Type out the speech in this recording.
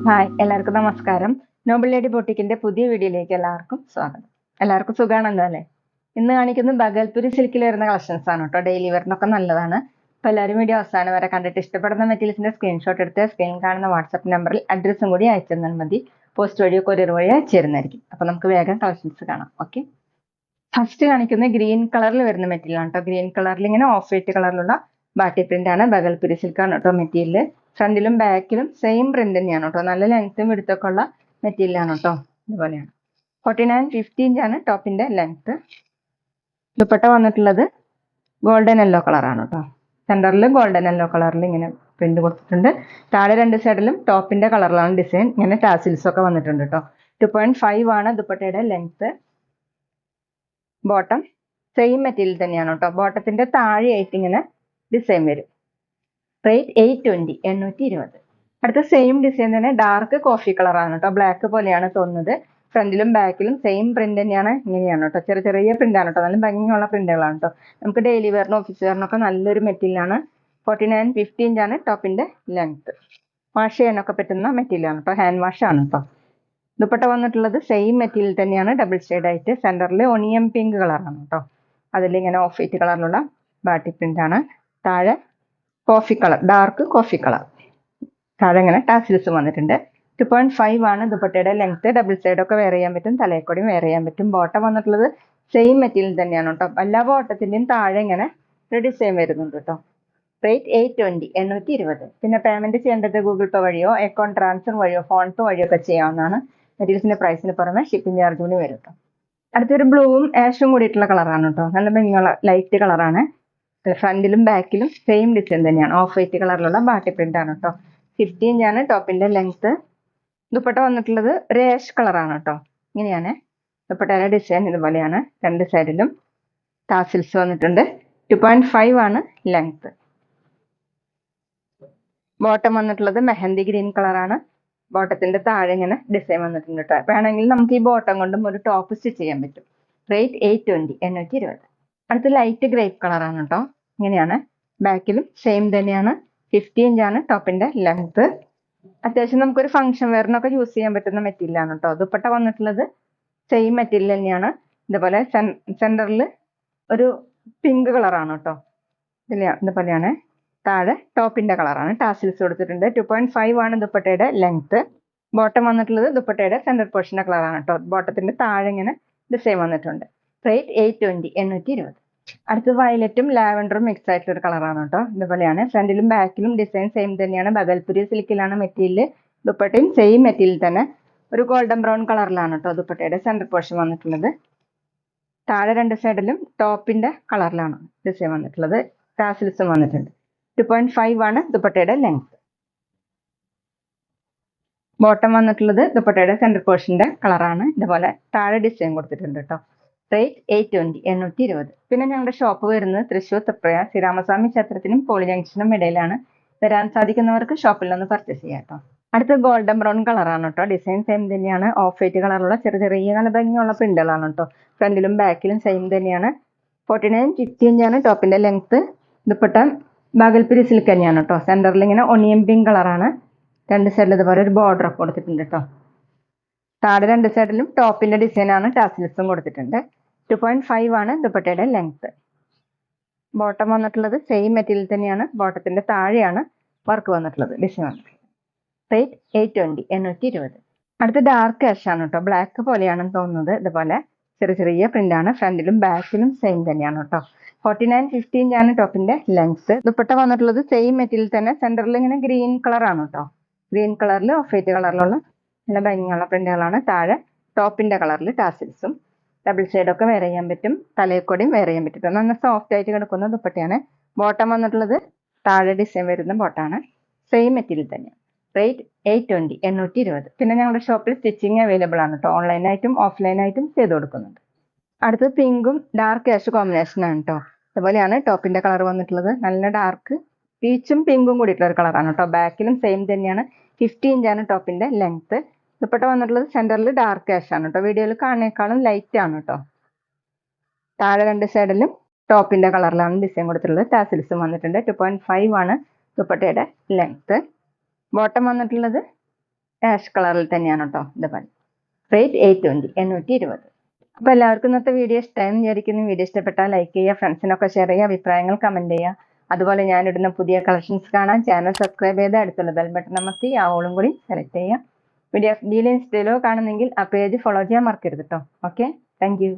Hi, എല്ലാവർക്കും നമസ്കാരം. Nobel lady ബൊട്ടിക്കിന്റെ പുതിയ വീഡിയോയിലേക്ക് എല്ലാവർക്കും സ്വാഗതം. എല്ലാവർക്കും സുഖാണല്ലോ അല്ലേ? ഇന്ന് കാണിക്കുന്നത് ബഗൽപുരി സിൽക്കിൽ വരുന്ന കളക്ഷൻസ് ആണ് കേട്ടോ. ഡെയിലി വെയറിനൊക്കെ നല്ലതാണ്. അപ്പോൾ എല്ലാവരും വീഡിയോ അവസാനം വരെ കണ്ടിട്ട് ഇഷ്ടപ്പെടുന്ന മെറ്റീരിയൽസിന്റെ സ്ക്രീൻഷോട്ട് എടുത്ത് സ്ക്രീൻ കാണുന്ന വാട്സ്ആപ്പ് നമ്പറിൽ അഡ്രസ്സും കൂടി അയച്ചു തന്നാൽ മതി. പോസ്റ്റ് വഴിയോ കൊറിയർ വഴിയോ അയച്ചു തരുന്നതായിരിക്കും. അപ്പോൾ നമുക്ക് വേഗം കളക്ഷൻസ് കാണാം. ഓക്കെ, ഫസ്റ്റ് കാണിക്കുന്നത് ഗ്രീൻ കളറിൽ വരുന്ന മെറ്റീരിയൽ ആണ് കേട്ടോ. ഗ്രീൻ കളറിൽ ഇങ്ങനെ ഓഫ് വൈറ്റ് കളറിലുള്ള ബാട്ടി പ്രിന്റ് ആണ്. ബഗൽപുരി സിൽക്കാണ് കേട്ടോ മെറ്റീരിയൽ. ഫ്രണ്ടിലും ബാക്കിലും സെയിം പ്രിന്റ് തന്നെയാണ് കേട്ടോ. നല്ല ലെങ്ത്തും വിടുത്തൊക്കെ ഉള്ള മെറ്റീരിയൽ ആണ് കേട്ടോ. ഇതുപോലെയാണ്. 49-50 ഇഞ്ചാണ് ടോപ്പിന്റെ ലെങ്ത്ത്. ദുപ്പട്ട വന്നിട്ടുള്ളത് ഗോൾഡൻ യെല്ലോ കളറാണ് കേട്ടോ. സെന്ററിൽ ഗോൾഡൻ യെല്ലോ കളറിൽ ഇങ്ങനെ പ്രിന്റ് കൊടുത്തിട്ടുണ്ട്. താഴെ രണ്ട് സൈഡിലും ടോപ്പിന്റെ കളറിലാണ് ഡിസൈൻ. ഇങ്ങനെ ടാസിൽസ് ഒക്കെ വന്നിട്ടുണ്ട് കേട്ടോ. 2.5 ആണ് ദുപ്പട്ടയുടെ ലെങ്ത്ത്. ബോട്ടം സെയിം മെറ്റീരിയൽ തന്നെയാണ് കേട്ടോ. ബോട്ടത്തിന്റെ താഴെയായിട്ട് ഇങ്ങനെ ഡിസൈൻ വരും. റേറ്റ് 820, 820. അടുത്ത സെയിം ഡിസൈൻ തന്നെ ഡാർക്ക് കോഫി കളറാണ് കേട്ടോ. ബ്ലാക്ക് പോലെയാണ് തോന്നുന്നത്. ഫ്രണ്ടിലും ബാക്കിലും സെയിം പ്രിന്റ് തന്നെയാണ്. ഇങ്ങനെയാണ് കേട്ടോ. ചെറിയ ചെറിയ പ്രിന്റ് ആണ് കേട്ടോ. നല്ല ഭംഗിയുള്ള പ്രിന്റുകളാണ് കേട്ടോ. നമുക്ക് ഡെയിലി വെയറിനും ഓഫീസ് വെയറിനൊക്കെ നല്ലൊരു മെറ്റീരിയൽ ആണ്. 49-50 ഇഞ്ചാണ് ടോപ്പിന്റെ ലെങ്ത്ത്. വാഷ് ചെയ്യാനൊക്കെ പറ്റുന്ന മെറ്റീരിയൽ ആണ് കേട്ടോ. ഹാൻഡ് വാഷ് ആണ് കേട്ടോ. ദുപ്പട്ട വന്നിട്ടുള്ളത് സെയിം മെറ്റീരിയൽ തന്നെയാണ്. ഡബിൾ ഷെയ്ഡ് ആയിട്ട് സെന്ററിൽ ഒണിയൻ പിങ്ക് കളറാണ് കേട്ടോ. അതിലിങ്ങനെ ഓഫ് വൈറ്റ് കളറിലുള്ള ബാട്ടി പ്രിന്റ് ആണ്. താഴെ coffee colour, dark coffee colour. താഴെ ഇങ്ങനെ ടാസിൽസ് വന്നിട്ടുണ്ട്. 2.5 ആണ് ദുപ്പട്ടയുടെ ലെങ്ത്ത്. ഡബിൾ സൈഡ് ഒക്കെ വെയർ ചെയ്യാൻ പറ്റും. തലയക്കൊടിയും വെയർ ചെയ്യാൻ പറ്റും. ബോട്ടം വന്നിട്ടുള്ളത് സെയിം മെറ്റീരിയൽ തന്നെയാണ് കേട്ടോ. എല്ലാ ബോട്ടത്തിന്റെയും താഴെ ഇങ്ങനെ ഒരു ഡിസൈൻ വരുന്നുണ്ട് കേട്ടോ. റേറ്റ് 820, 820. പിന്നെ പേയ്മെന്റ് ചെയ്യേണ്ടത് ഗൂഗിൾ പേ വഴിയോ അക്കൗണ്ട് ട്രാൻസ്ഫർ വഴിയോ ഫോൺ പേ വഴിയോ ഒക്കെ ചെയ്യാവുന്നതാണ്. മെറ്റീരിയൽസിന്റെ പ്രൈസിന് പുറമെ ഷിപ്പിംഗ് ചാർജ് കൂടി വരും കേട്ടോ. അടുത്തൊരു ബ്ലൂവും ആഷും കൂടിയിട്ടുള്ള കളറാണ് കേട്ടോ. നല്ല ഭംഗിയുള്ള ലൈറ്റ് കളറാണ്. ഫ്രണ്ടിലും ബാക്കിലും സെയിം ഡിസൈൻ തന്നെയാണ്. ഓഫ് വൈറ്റ് കളറിലുള്ള ബാട്ടി പ്രിന്റ് ആണ് കേട്ടോ. 50 ഇഞ്ചാണ് ടോപ്പിന്റെ ലെങ്ത്ത്. ദുപ്പട്ട വന്നിട്ടുള്ളത് ഒരു ആഷ് കളറാണ് കേട്ടോ. ഇങ്ങനെയാണ് ദുപ്പട്ടയുടെ ഡിസൈൻ. ഇതുപോലെയാണ്. രണ്ട് സൈഡിലും ടാസിൽസ് വന്നിട്ടുണ്ട്. 2.5 ആണ് ലെങ്ത്ത്. ബോട്ടം വന്നിട്ടുള്ളത് മെഹന്തി ഗ്രീൻ കളറാണ്. ബോട്ടത്തിന്റെ താഴെ ഇങ്ങനെ ഡിസൈൻ വന്നിട്ടുണ്ട് കേട്ടോ. വേണമെങ്കിൽ നമുക്ക് ഈ ബോട്ടം കൊണ്ടും ഒരു ടോപ്പ് സ്റ്റിച്ച് ചെയ്യാൻ പറ്റും. റേറ്റ് 820, 820. അടുത്ത ലൈറ്റ് ഗ്രേപ്പ് കളറാണ് കേട്ടോ. ഇങ്ങനെയാണ്. ബാക്കിലും സെയിം തന്നെയാണ്. 50 ഇഞ്ചാണ് ടോപ്പിന്റെ ലെങ്ത്ത്. അത്യാവശ്യം നമുക്കൊരു ഫംഗ്ഷൻ വെയറിനൊക്കെ യൂസ് ചെയ്യാൻ പറ്റുന്ന മെറ്റീരിയൽ ആണ് കേട്ടോ. ദുപ്പട്ട വന്നിട്ടുള്ളത് സെയിം മെറ്റീരിയൽ തന്നെയാണ്. ഇതുപോലെ സെന്ററിൽ ഒരു പിങ്ക് കളറാണ് കേട്ടോ. ഇതുപോലെയാണ്. താഴെ ടോപ്പിന്റെ കളറാണ്. ടാസിൽസ് കൊടുത്തിട്ടുണ്ട്. 2.5 ആണ് ദുപ്പട്ടയുടെ ലെങ്ത്ത്. ബോട്ടം വന്നിട്ടുള്ളത് ദുപ്പട്ടയുടെ സെന്റർ പോർഷന്റെ കളറാണ് കേട്ടോ. ബോട്ടത്തിന്റെ താഴെ ഇങ്ങനെ ഡിസൈൻ വന്നിട്ടുണ്ട്. റേറ്റ് 820, 820. അടുത്തത് വയലറ്റും ലാവൻഡറും മിക്സ് ആയിട്ടുള്ള ഒരു കളറാണ് കേട്ടോ. ഇതുപോലെയാണ്. ഫ്രണ്ടിലും ബാക്കിലും ഡിസൈൻ സെയിം തന്നെയാണ്. ബഗൽപുരി സിൽക്കിലാണ് മെറ്റീരിയൽ. ദുപ്പട്ടയും സെയിം മെറ്റീരിയൽ തന്നെ. ഒരു ഗോൾഡൻ ബ്രൗൺ കളറിലാണ് കേട്ടോ ദുപ്പട്ടയുടെ സെന്റർ പോർഷൻ വന്നിട്ടുള്ളത്. താഴെ രണ്ട് സൈഡിലും ടോപ്പിന്റെ കളറിലാണ് ഡിസൈൻ വന്നിട്ടുള്ളത്. ടാസിൽസും വന്നിട്ടുണ്ട്. 2.5 ആണ് ദുപ്പട്ടയുടെ ലെങ്ത്. ബോട്ടം വന്നിട്ടുള്ളത് ദുപ്പട്ടയുടെ സെന്റർ പോർഷന്റെ കളറാണ്. ഇതുപോലെ താഴെ ഡിസൈൻ കൊടുത്തിട്ടുണ്ട് കേട്ടോ. റേറ്റ് 820, 820. പിന്നെ ഞങ്ങളുടെ ഷോപ്പ് വരുന്നത് തൃശ്ശൂർ തൃപ്രയ ശ്രീരാമസ്വാമി ക്ഷേത്രത്തിനും പോളി ജംഗ്ഷനും ഇടയിലാണ്. വരാൻ സാധിക്കുന്നവർക്ക് ഷോപ്പിൽ നിന്ന് പർച്ചേസ് ചെയ്യാം കേട്ടോ. അടുത്ത ഗോൾഡൻ ബ്രൗൺ കളറാണ് കേട്ടോ. ഡിസൈൻ സെയിം തന്നെയാണ്. ഓഫ് വൈറ്റ് കളറുള്ള ചെറിയ ചെറിയ നല്ല ഭംഗിയുള്ള പ്രിന്റുകളാണ് കേട്ടോ. ഫ്രണ്ടിലും ബാക്കിലും സെയിം തന്നെയാണ്. 49-50 ഇഞ്ചാണ് ടോപ്പിന്റെ ലെങ്ത്ത്. ദുപ്പട്ട ബഗൽപുരി സിൽക്ക് തന്നെയാണ് കേട്ടോ. സെന്ററിൽ ഇങ്ങനെ ഒണിയൻ പിങ്ക് കളറാണ്. രണ്ട് സൈഡിൽ ഇതുപോലെ ഒരു ബോർഡർ ഒക്കെ കൊടുത്തിട്ടുണ്ട് കേട്ടോ. താഴെ രണ്ട് സൈഡിലും ടോപ്പിന്റെ ഡിസൈനാണ്. ടാസിൽസും കൊടുത്തിട്ടുണ്ട്. 2.5 ആണ് ദുപ്പട്ടയുടെ ലെങ്ത്ത്. ബോട്ടം വന്നിട്ടുള്ളത് സെയിം മെറ്റീരിയൽ തന്നെയാണ്. ബോട്ടത്തിന്റെ താഴെയാണ് വർക്ക് വന്നിട്ടുള്ളത്, ഡിസൈൻ വന്നിട്ടുള്ളത്. റേറ്റ് 820, 820. അടുത്ത ഡാർക്ക് ആഷ് ആണ് കേട്ടോ. ബ്ലാക്ക് പോലെയാണെന്ന് തോന്നുന്നത്. ഇതുപോലെ ചെറിയ ചെറിയ പ്രിന്റ് ആണ്. ഫ്രണ്ടിലും ബാക്കിലും സെയിം തന്നെയാണ് കേട്ടോ. 49-50 ഇഞ്ചാണ് ടോപ്പിന്റെ ലെങ്ത്ത്. ദുപ്പട്ട വന്നിട്ടുള്ളത് സെയിം മെറ്റീരിയൽ തന്നെ. സെന്ററിൽ ഇങ്ങനെ ഗ്രീൻ കളറാണ് കേട്ടോ. ഗ്രീൻ കളറിൽ ഓഫ് വൈറ്റ് കളറിലുള്ള നല്ല ഭംഗിയുള്ള പ്രിന്റുകളാണ്. താഴെ ടോപ്പിന്റെ കളറിൽ ടാസിൽസും. ഡബിൾ സൈഡൊക്കെ വെയർ ചെയ്യാൻ പറ്റും. തലയക്കൊടിയും വെയർ ചെയ്യാൻ പറ്റും. നല്ല സോഫ്റ്റ് ആയിട്ട് കിടക്കുന്ന ദുപ്പട്ടയാണ്. ബോട്ടം വന്നിട്ടുള്ളത് താഴെ ഡിസൈൻ വരുന്ന ബോട്ടാണ്. സെയിം മെറ്റീരിയൽ തന്നെയാണ്. റേറ്റ് 820, 820. പിന്നെ ഞങ്ങളുടെ ഷോപ്പിൽ സ്റ്റിച്ചിങ് അവൈലബിൾ ആണ് കേട്ടോ. ഓൺലൈനായിട്ടും ഓഫ്ലൈനായിട്ടും ചെയ്ത് കൊടുക്കുന്നുണ്ട്. അടുത്തത് പിങ്കും ഡാർക്ക് ആഷ് കോമ്പിനേഷൻ ആണ് കേട്ടോ. അതുപോലെയാണ് ടോപ്പിന്റെ കളർ വന്നിട്ടുള്ളത്. നല്ല ഡാർക്ക് പീച്ചും പിങ്കും കൂടിയിട്ടുള്ള ഒരു കളറാണ് കേട്ടോ. ബാക്കിലും സെയിം തന്നെയാണ്. 50 ഇഞ്ചാണ് ടോപ്പിന്റെ ലെങ്ത്ത്. ദുപ്പട്ട വന്നിട്ടുള്ളത് സെന്ററിൽ ഡാർക്ക് ആഷ് ആണ് കേട്ടോ. വീഡിയോയിൽ കാണുന്നേക്കാളും ലൈറ്റ് ആണ് കേട്ടോ. താഴെ രണ്ട് സൈഡിലും ടോപ്പിന്റെ കളറിലാണ് ഡിസൈൻ കൊടുത്തിട്ടുള്ളത്. ടാസിൽസും വന്നിട്ടുണ്ട്. 2.5 ആണ് ദുപ്പട്ടയുടെ ലെങ്ത്. ബോട്ടം വന്നിട്ടുള്ളത് ആഷ് കളറിൽ തന്നെയാണ് കേട്ടോ. ഇതുപോലെ റേറ്റ് 820 820. അപ്പോൾ എല്ലാവർക്കും ഇന്നത്തെ വീഡിയോ ഇഷ്ടമായെന്ന് വിചാരിക്കുന്നു. വീഡിയോ ഇഷ്ടപ്പെട്ടാൽ ലൈക്ക് ചെയ്യുക, ഫ്രണ്ട്സിനൊക്കെ ഷെയർ ചെയ്യുക, അഭിപ്രായങ്ങൾ കമന്റ് ചെയ്യുക. അതുപോലെ ഞാനിടുന്ന പുതിയ കളക്ഷൻസ് കാണാൻ ചാനൽ സബ്സ്ക്രൈബ് ചെയ്ത് അടുത്തുള്ള ബെൽ ബട്ടൺ അമർത്തി ആ ഓളും കൂടി സെലക്ട് ചെയ്യുക. വീഡിയോ ഡീലോ ഇൻസ്റ്റയിലോ കാണുന്നെങ്കിൽ ആ പേജ് ഫോളോ ചെയ്യാൻ മറക്കരുത് കേട്ടോ. Okay, thank you.